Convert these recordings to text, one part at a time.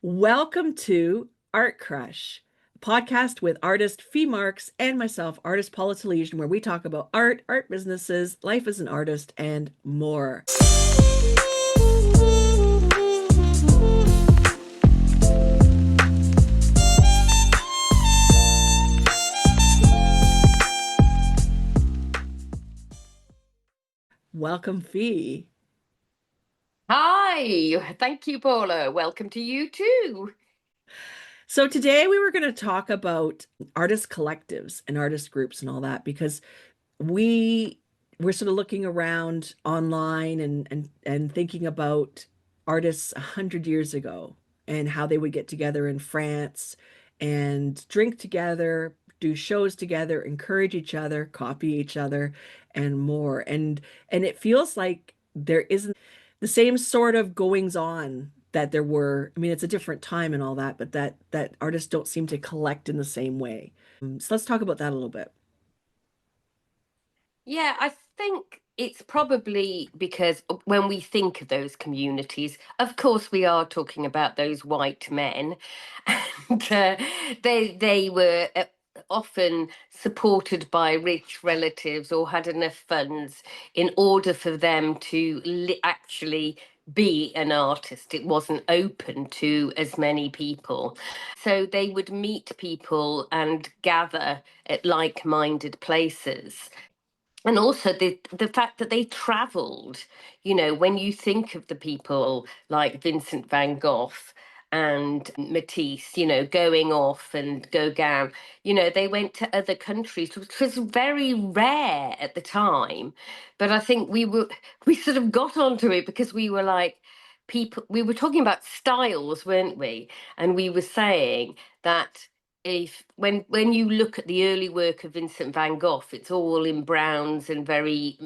Welcome to Art Crush, a podcast with artist Fee Marks and myself, artist Paula Telizyn, where we talk about art, art businesses, life as an artist, and more. Welcome, Fee. Hi, thank you, Paula. Welcome to you too. So today we were going to talk about artist collectives and artist groups and all that because we we're sort of looking around online and thinking about artists 100 years ago and how they would get together in France and drink together, do shows together, encourage each other, copy each other, and more. And it feels like there isn't the same sort of goings on that there were. I mean, it's a different time and all that, but that artists don't seem to collect in the same way. So let's talk about that a little bit. Yeah, I think it's probably because when we think of those communities, of course, we are talking about those white men, and they were often supported by rich relatives or had enough funds in order for them to actually be an artist. It wasn't open to as many people. So they would meet people and gather at like-minded places. And also the fact that they traveled, when you think of the people like Vincent van Gogh and Matisse, going off, and Gauguin, they went to other countries, which was very rare at the time. But I think we sort of got onto it because we were like, people, we were talking about styles, weren't we? And we were saying that if when you look at the early work of Vincent van Gogh, it's all in browns and very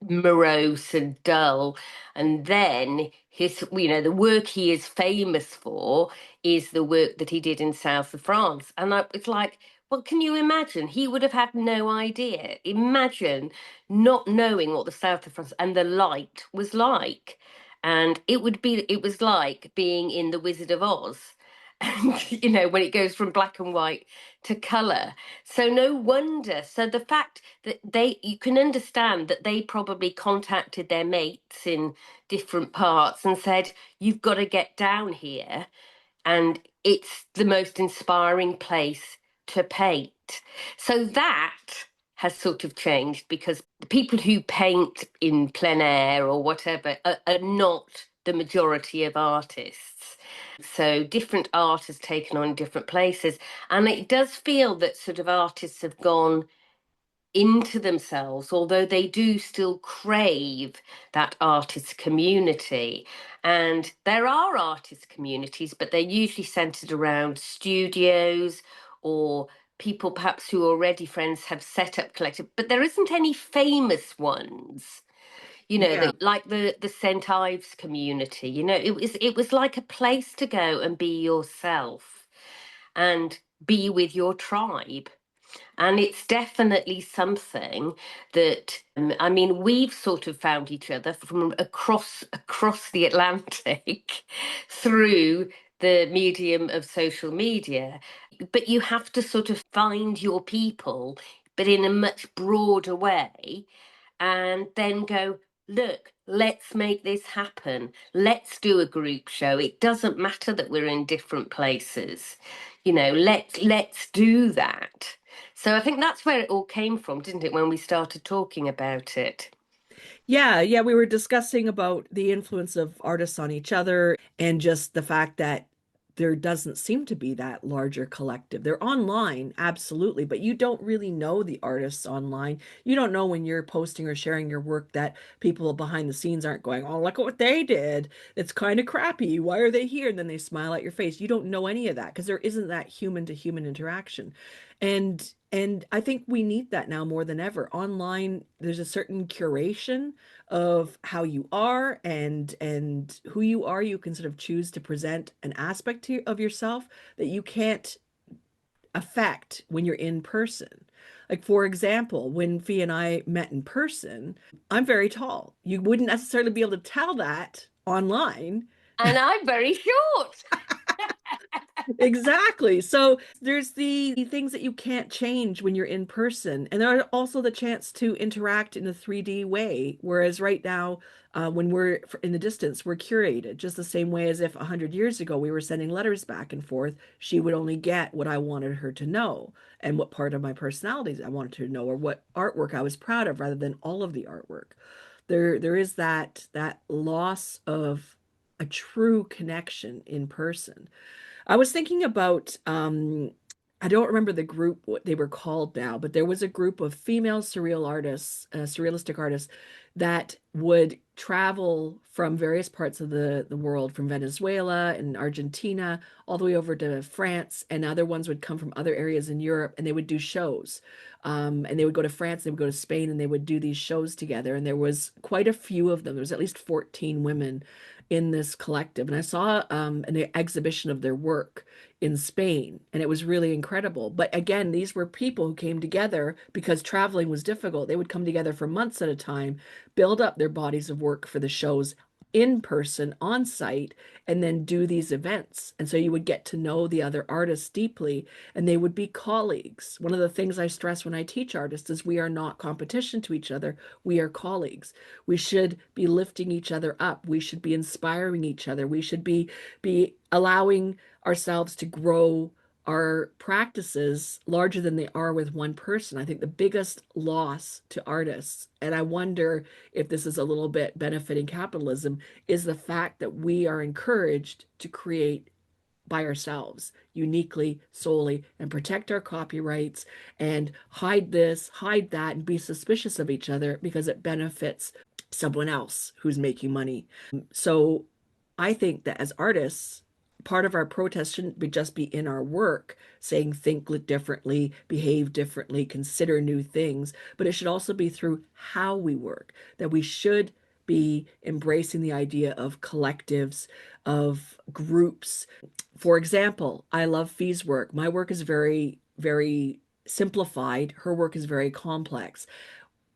morose and dull. And then the work he is famous for is the work that he did in south of France. And it's like, well, can you imagine? He would have had no idea. Imagine not knowing what the south of France and the light was like. And it was like being in The Wizard of Oz. And, when it goes from black and white to color. So no wonder. So the fact that you can understand that they probably contacted their mates in different parts and said, you've got to get down here. And it's the most inspiring place to paint. So that has sort of changed because the people who paint in plein air or whatever are not the majority of artists. So different art has taken on different places. And it does feel that sort of artists have gone into themselves, although they do still crave that artist community. And there are artist communities, but they're usually centered around studios or people perhaps who are already friends have set up collective, but there isn't any famous ones. Yeah. The St. Ives community, it was like a place to go and be yourself and be with your tribe. And it's definitely something that I mean, we've sort of found each other from across the Atlantic through the medium of social media. But you have to sort of find your people, but in a much broader way, and then go, look, let's make this happen. Let's do a group show. It doesn't matter that we're in different places. Let's do that. So I think that's where it all came from, didn't it, when we started talking about it? Yeah, we were discussing about the influence of artists on each other and just the fact that there doesn't seem to be that larger collective. They're online, absolutely, but you don't really know the artists online. You don't know when you're posting or sharing your work that people behind the scenes aren't going, "Oh, look at what they did. It's kind of crappy. Why are they here?" And then they smile at your face. You don't know any of that because there isn't that human to human interaction. And I think we need that now more than ever. Online, there's a certain curation of how you are and who you are. You can sort of choose to present an aspect of yourself that you can't affect when you're in person. Like, for example, when Fee and I met in person, I'm very tall. You wouldn't necessarily be able to tell that online. And I'm very short. Exactly. So there's the things that you can't change when you're in person. And there are also the chance to interact in a 3D way. Whereas right now, when we're in the distance, we're curated just the same way as if 100 years ago we were sending letters back and forth. She would only get what I wanted her to know and what part of my personality I wanted her to know or what artwork I was proud of rather than all of the artwork. There is that loss of a true connection in person. I was thinking about I don't remember the group what they were called now, but there was a group of female surrealistic artists that would travel from various parts of the world, from Venezuela and Argentina all the way over to France, and other ones would come from other areas in Europe, and they would do shows. And they would go to France, they would go to Spain, and they would do these shows together. And there was quite a few of them. There was at least 14 women in this collective. And I saw an exhibition of their work in Spain, and it was really incredible. But again, these were people who came together because traveling was difficult. They would come together for months at a time, build up their bodies of work for the shows in person, on site, and then do these events. And so you would get to know the other artists deeply, and they would be colleagues. One of the things I stress when I teach artists is we are not competition to each other, we are colleagues. We should be lifting each other up. We should be inspiring each other. We should be allowing ourselves to grow our practices larger than they are with one person. I think the biggest loss to artists, and I wonder if this is a little bit benefiting capitalism, is the fact that we are encouraged to create by ourselves, uniquely, solely, and protect our copyrights and hide this, hide that, and be suspicious of each other because it benefits someone else who's making money. So I think that as artists, part of our protest shouldn't be just be in our work saying think differently, behave differently, consider new things, but it should also be through how we work, that we should be embracing the idea of collectives, of groups. For example, I love Fee's work. My work is very, very simplified. Her work is very complex.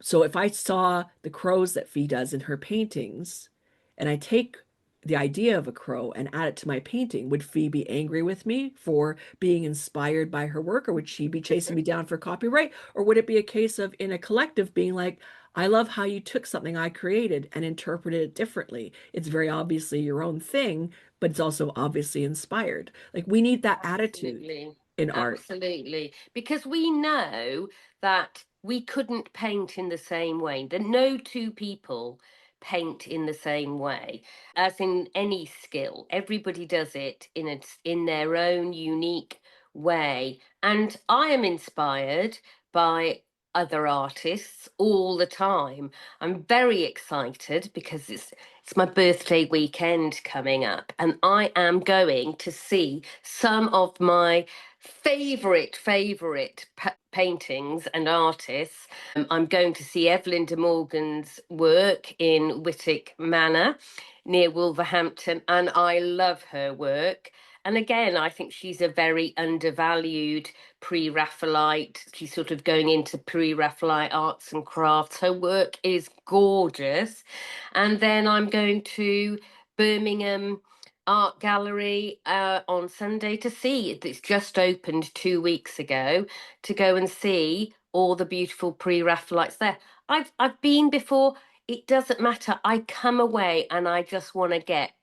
So if I saw the crows that Fee does in her paintings, and I take the idea of a crow and add it to my painting, would Fee be angry with me for being inspired by her work, or would she be chasing me down for copyright? Or would it be a case of in a collective being like, I love how you took something I created and interpreted it differently. It's very obviously your own thing, but it's also obviously inspired. Like we need that attitude Absolutely. in art. Absolutely. Because we know that we couldn't paint in the same way, that no two people paint in the same way. As in any skill, everybody does it in their own unique way. And I am inspired by other artists all the time. I'm very excited because it's my birthday weekend coming up, and I am going to see some of my favorite paintings and artists. I'm going to see Evelyn de Morgan's work in Whitwick Manor near Wolverhampton, and I love her work. And again, I think she's a very undervalued pre-Raphaelite. She's sort of going into pre-Raphaelite arts and crafts. Her work is gorgeous. And then I'm going to Birmingham Art Gallery on Sunday to see it. It's just opened 2 weeks ago, to go and see all the beautiful pre-Raphaelites there. I've been before. It doesn't matter. I come away and I just want to get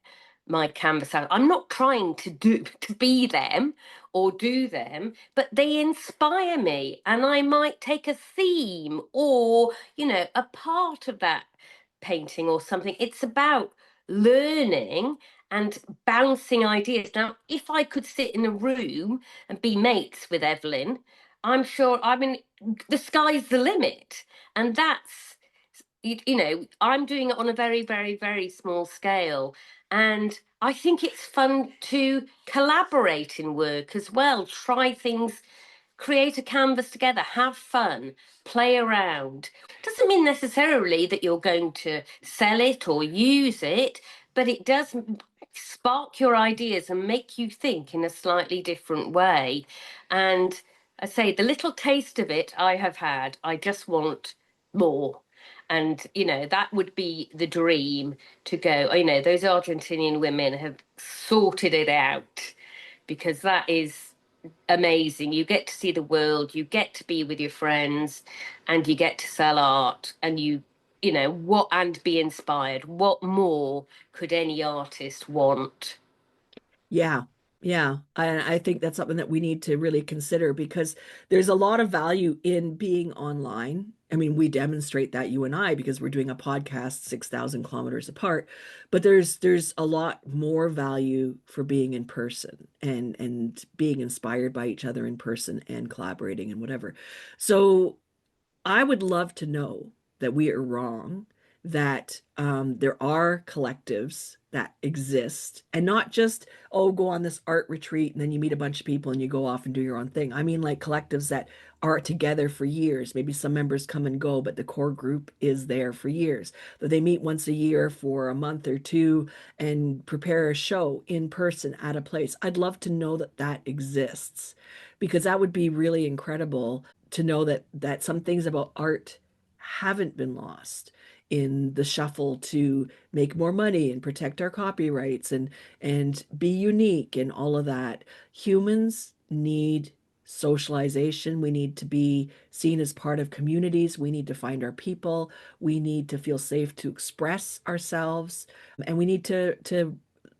my canvas out. I'm not trying to be them or do them, but they inspire me, and I might take a theme or, a part of that painting or something. It's about learning and bouncing ideas. Now, if I could sit in a room and be mates with Evelyn, I'm sure, I mean, the sky's the limit. And I'm doing it on a very, very, very small scale. And I think it's fun to collaborate in work as well, try things, create a canvas together, have fun, play around. Doesn't mean necessarily that you're going to sell it or use it, but it does spark your ideas and make you think in a slightly different way. And I say, the little taste of it I have had, I just want more. And, that would be the dream, to go. Those Argentinian women have sorted it out. because that is amazing. You get to see the world, you get to be with your friends, and you get to sell art, and you know, what, and be inspired. What more could any artist want? Yeah. Yeah. I think that's something that we need to really consider because there's a lot of value in being online. I mean, we demonstrate that, you and I, because we're doing a podcast 6,000 kilometers apart, but there's a lot more value for being in person and being inspired by each other in person and collaborating and whatever. So I would love to know that we are wrong, that there are collectives that exist, and not just, oh, go on this art retreat and then you meet a bunch of people and you go off and do your own thing. I mean, like collectives that are together for years. Maybe some members come and go, but the core group is there for years. That they meet once a year for a month or two and prepare a show in person at a place. I'd love to know that that exists because that would be really incredible to know that some things about art haven't been lost in the shuffle to make more money and protect our copyrights and be unique and all of that. Humans need socialization. We need to be seen as part of communities. We need to find our people. We need to feel safe to express ourselves. And we need to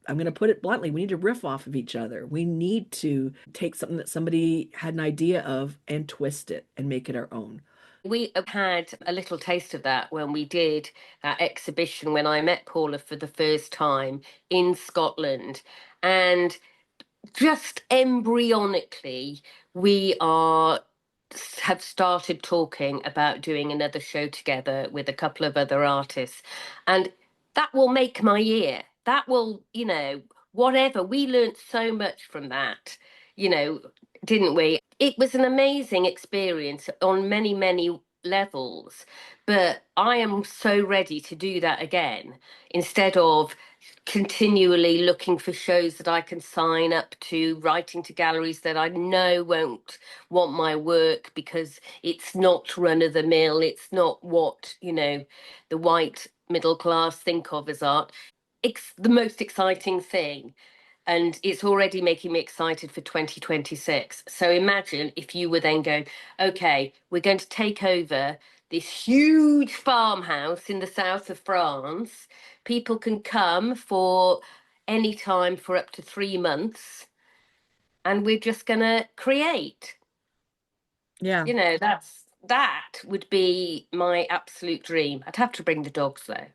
I'm going to put it bluntly, we need to riff off of each other. We need to take something that somebody had an idea of and twist it and make it our own. We had a little taste of that when we did that exhibition when I met Paula for the first time in Scotland. And just embryonically, we are have started talking about doing another show together with a couple of other artists, and that will make my year. That will, you know, whatever. We learnt so much from that, you know, didn't we? It was an amazing experience on many, many levels, but I am so ready to do that again instead of continually looking for shows that I can sign up to, writing to galleries that I know won't want my work because it's not run of the mill, it's not what, you know, the white middle class think of as art. It's the most exciting thing. And it's already making me excited for 2026. So imagine if you were then going, okay, we're going to take over this huge farmhouse in the south of France. People can come for any time for up to 3 months, and we're just going to create. Yeah. You know, that would be my absolute dream. I'd have to bring the dogs though.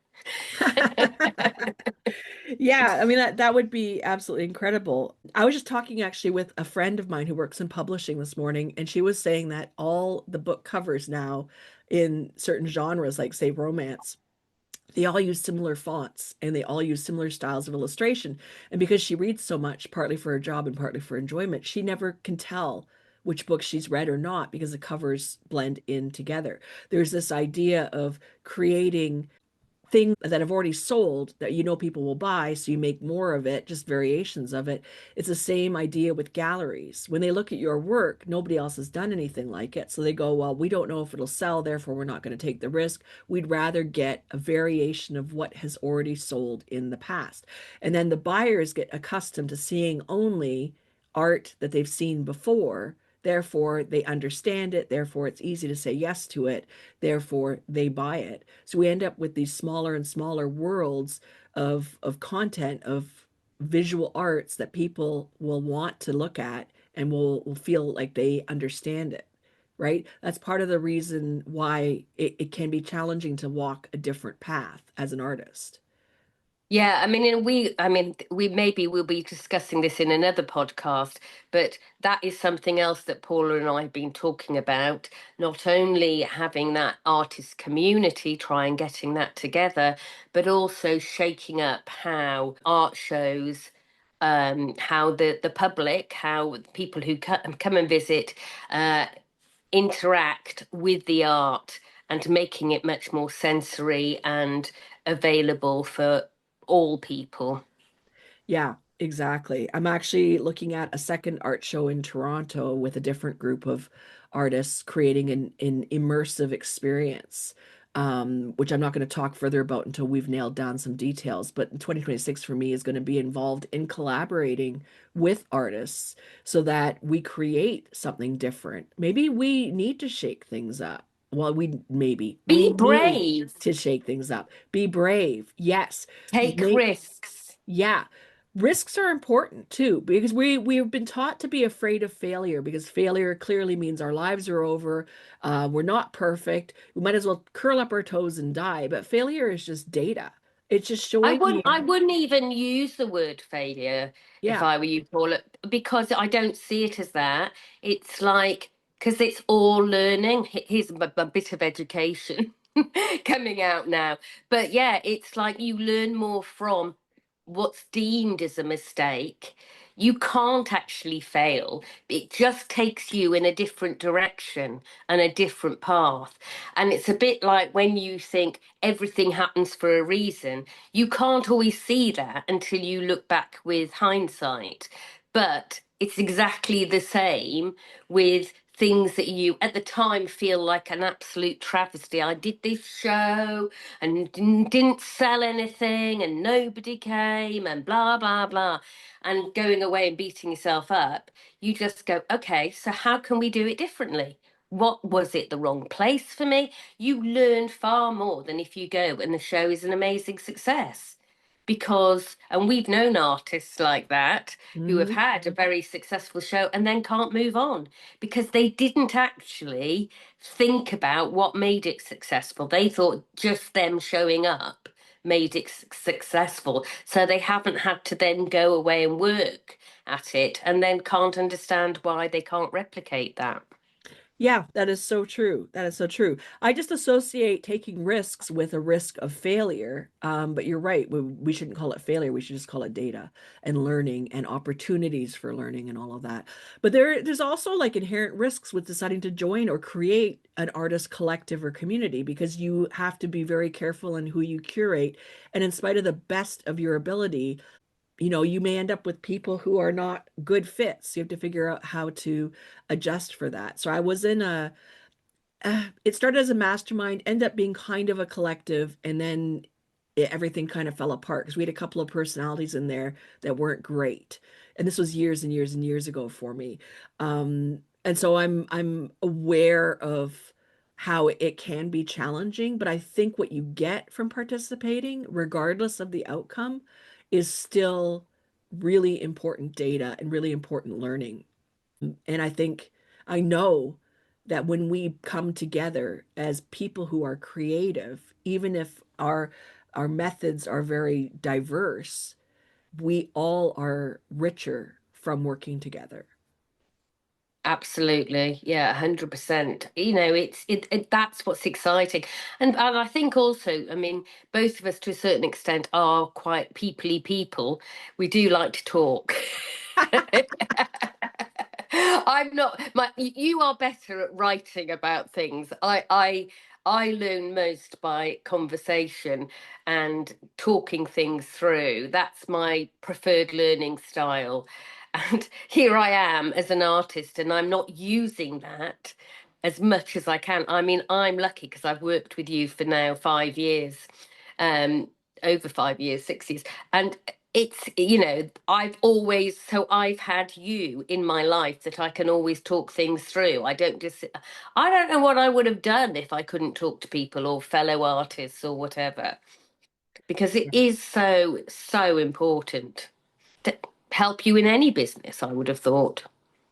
Yeah, I mean that would be absolutely incredible. I was just talking actually with a friend of mine who works in publishing this morning, and she was saying that all the book covers now in certain genres, like say romance, they all use similar fonts and they all use similar styles of illustration. And because she reads so much, partly for her job and partly for enjoyment, she never can tell which book she's read or not because the covers blend in together. There's this idea of creating things that have already sold that you know people will buy, so you make more of it, just variations of it. It's the same idea with galleries. When they look at your work, nobody else has done anything like it. So they go, well, we don't know if it'll sell, therefore we're not going to take the risk. We'd rather get a variation of what has already sold in the past. And then the buyers get accustomed to seeing only art that they've seen before. Therefore, they understand it. Therefore, it's easy to say yes to it. Therefore, they buy it. So we end up with these smaller and smaller worlds of content, of visual arts that people will want to look at and will feel like they understand it, right? That's part of the reason why it can be challenging to walk a different path as an artist. Yeah, I mean, we maybe we'll be discussing this in another podcast, but that is something else that Paula and I have been talking about. Not only having that artist community, try and getting that together, but also shaking up how art shows, how the public, how people who come and visit, uh, interact with the art and making it much more sensory and available for all people. Yeah, exactly. I'm actually looking at a second art show in Toronto with a different group of artists creating an immersive experience which I'm not going to talk further about until we've nailed down some details. But 2026 for me is going to be involved in collaborating with artists so that we create something different. Maybe we need to shake things up. Well, we Be need brave, to shake things up. Be brave. Yes. take Make risks. Yeah. Risks are important too, because we've been taught to be afraid of failure because failure clearly means our lives are over. We're not perfect. We might as well curl up our toes and die. But failure is just data. It's just I showing wouldn't you, I wouldn't even use the word failure if yeah. I were you, Paula, because I don't see it as that. It's like because it's all learning. Here's a bit of education coming out now. But yeah, it's like you learn more from what's deemed as a mistake. You can't actually fail. It just takes you in a different direction and a different path. And it's a bit like when you think everything happens for a reason, you can't always see that until you look back with hindsight. But it's exactly the same with things that you at the time feel like an absolute travesty. I did this show and didn't sell anything and nobody came and blah, blah, blah. And going away and beating yourself up, you just go, okay, so how can we do it differently? What was it the wrong place for me? You learn far more than if you go and the show is an amazing success. Because, and we've known artists like that who have Mhm. had a very successful show and then can't move on because they didn't actually think about what made it successful. They thought just them showing up made it successful. So they haven't had to then go away and work at it and then can't understand why they can't replicate that. Yeah, that is so true. That is so true. I just associate taking risks with a risk of failure. But you're right. We shouldn't call it failure. We should just call it data and learning and opportunities for learning and all of that. But there's also like inherent risks with deciding to join or create an artist collective or community because you have to be very careful in who you curate. And in spite of the best of your ability, you may end up with people who are not good fits. You have to figure out how to adjust for that. So I was in it started as a mastermind, ended up being kind of a collective, and then everything kind of fell apart because we had a couple of personalities in there that weren't great. And this was years and years and years ago for me. And so I'm aware of how it can be challenging, but I think what you get from participating, regardless of the outcome, is still really important data and really important learning. And I know that when we come together as people who are creative, even if our methods are very diverse, we all are richer from working together. Absolutely. Yeah, 100%. That's what's exciting. And I think also, I mean, both of us to a certain extent are quite peoply people. We do like to talk. I'm not you are better at writing about things. I learn most by conversation and talking things through. That's my preferred learning style. And here I am as an artist, and I'm not using that as much as I can. I mean, I'm lucky because I've worked with you for now 5 years, um, over 5 years, 6 years. And I've had you in my life that I can always talk things through. I don't know what I would have done if I couldn't talk to people or fellow artists or whatever, because it is so, so important to help you in any business, I would have thought.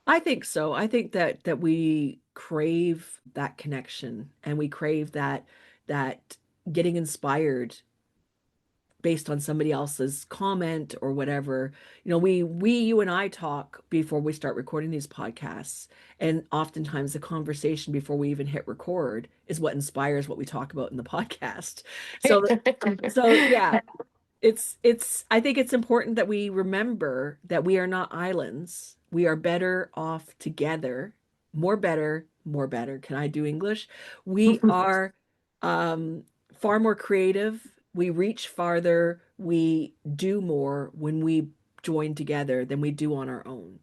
I think so. I think that we crave that connection and we crave that getting inspired based on somebody else's comment or whatever. You and I talk before we start recording these podcasts, and oftentimes the conversation before we even hit record is what inspires what we talk about in the podcast. So yeah, I think it's important that we remember that we are not islands. We are better off together. More better, more better. Can I do English? We are um far more creative. We reach farther. We do more when we join together than we do on our own.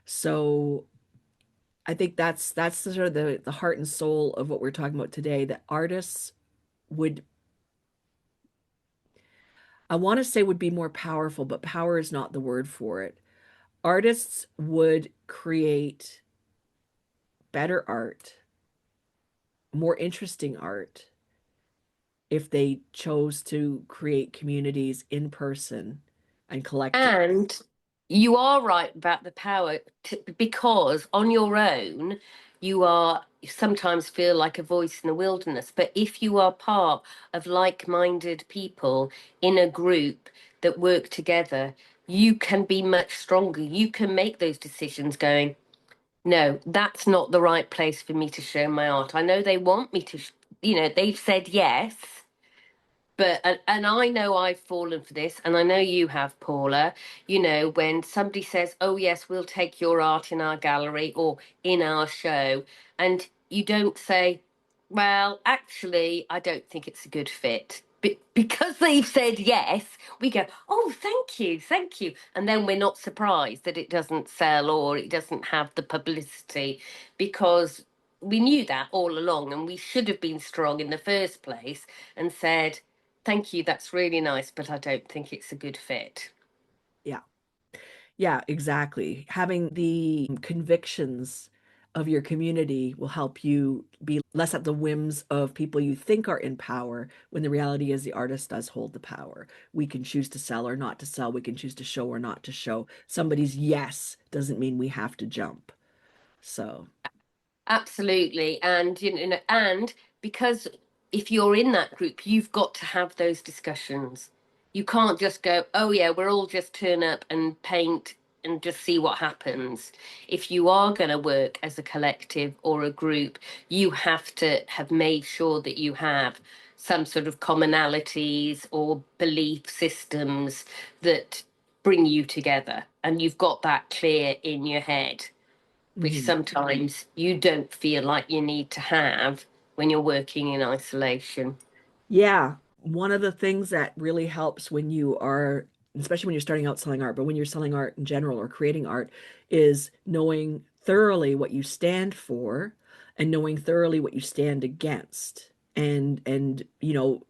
So I think that's the sort of the heart and soul of what we're talking about today, that artists would, I want to say would be more powerful, but power is not the word for it. Artists would create better art, more interesting art, if they chose to create communities in person and collectively. And you are right about the power because on your own, you sometimes feel like a voice in the wilderness. But if you are part of like-minded people in a group that work together, you can be much stronger. You can make those decisions going, no, that's not the right place for me to show my art. I know they want me to, they've said yes. But and I know I've fallen for this, and I know you have, Paula. When somebody says, "Oh yes, we'll take your art in our gallery or in our show," and you don't say, "Well, actually, I don't think it's a good fit." Because they've said yes, we go, "Oh, thank you," and then we're not surprised that it doesn't sell or it doesn't have the publicity because we knew that all along, and we should have been strong in the first place and said thank you, that's really nice, but I don't think it's a good fit. Yeah. Yeah, exactly. Having the convictions of your community will help you be less at the whims of people you think are in power when the reality is the artist does hold the power. We can choose to sell or not to sell. We can choose to show or not to show. Somebody's yes doesn't mean we have to jump. So, Absolutely. And because if you're in that group, you've got to have those discussions. You can't just go, oh yeah, we'll all just turn up and paint and just see what happens. If you are going to work as a collective or a group, you have to have made sure that you have some sort of commonalities or belief systems that bring you together. And you've got that clear in your head, which mhm. sometimes you don't feel like you need to have when you're working in isolation. Yeah, one of the things that really helps when you are, especially when you're starting out selling art, but when you're selling art in general or creating art, is knowing thoroughly what you stand for and knowing thoroughly what you stand against. And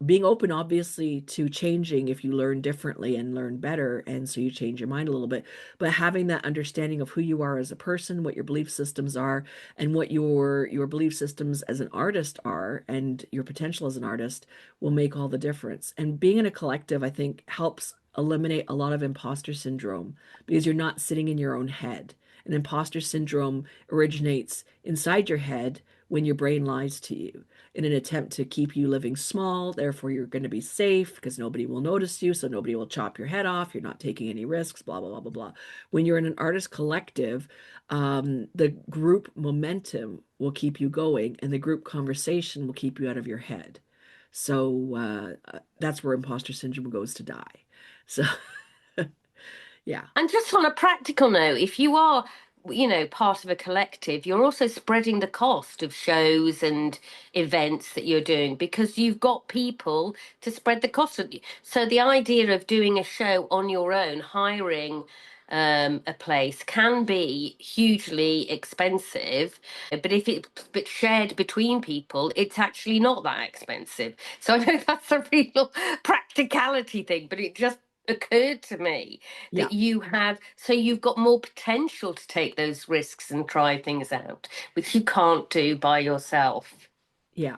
being open obviously to changing if you learn differently and learn better, and so you change your mind a little bit, but having that understanding of who you are as a person, what your belief systems are, and what your belief systems as an artist are, and your potential as an artist will make all the difference. And being in a collective, I think, helps eliminate a lot of imposter syndrome because you're not sitting in your own head. And imposter syndrome originates inside your head when your brain lies to you in an attempt to keep you living small. Therefore, you're going to be safe because nobody will notice you, so nobody will chop your head off. You're not taking any risks, blah, blah, blah, blah, blah. When you're in an artist collective, the group momentum will keep you going, and the group conversation will keep you out of your head. So that's where imposter syndrome goes to die. So yeah, And just on a practical note, if you are, part of a collective, you're also spreading the cost of shows and events that you're doing because you've got people to spread the cost of. So the idea of doing a show on your own, hiring a place can be hugely expensive, but if it's shared between people, it's actually not that expensive. So I know that's a real practicality thing, but it just occurred to me yeah, that you've got more potential to take those risks and try things out, which you can't do by yourself. yeah.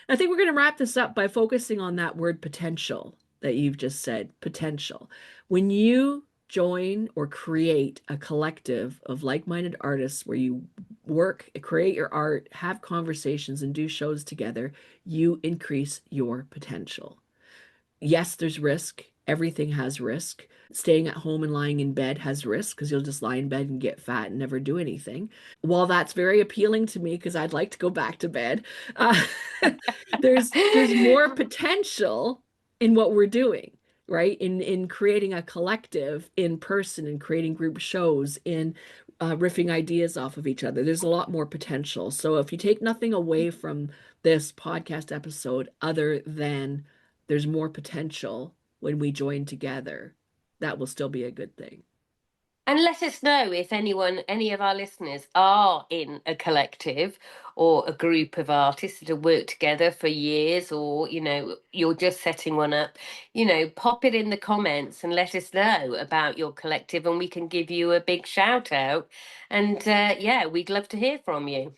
I think we're going to wrap this up by focusing on that word potential that you've just said, potential. When you join or create a collective of like-minded artists where you work, create your art, have conversations, and do shows together, you increase your potential. Yes, there's risk. Everything has risk. Staying at home and lying in bed has risk because you'll just lie in bed and get fat and never do anything. While that's very appealing to me because I'd like to go back to bed, uh, there's more potential in what we're doing, right? In creating a collective in person and creating group shows, in riffing ideas off of each other. There's a lot more potential. So if you take nothing away from this podcast episode other than there's more potential when we join together, that will still be a good thing. And let us know if any of our listeners are in a collective or a group of artists that have worked together for years, or, you're just setting one up. Pop it in the comments and let us know about your collective, and we can give you a big shout out. And yeah, we'd love to hear from you.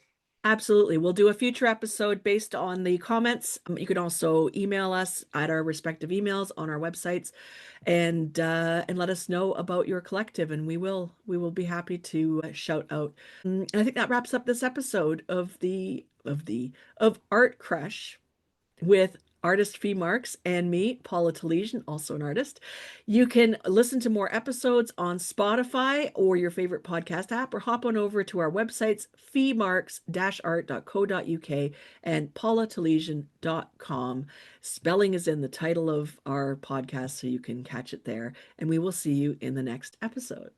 Absolutely. We'll do a future episode based on the comments. You can also email us at our respective emails on our websites and let us know about your collective, and we will be happy to shout out. And I think that wraps up this episode of Art Crush with artist Fee Marks and me, Paula Telizyn, also an artist. You can listen to more episodes on Spotify or your favorite podcast app, or hop on over to our websites, feemarks-art.co.uk and paulatelysian.com. Spelling is in the title of our podcast, so you can catch it there. And we will see you in the next episode.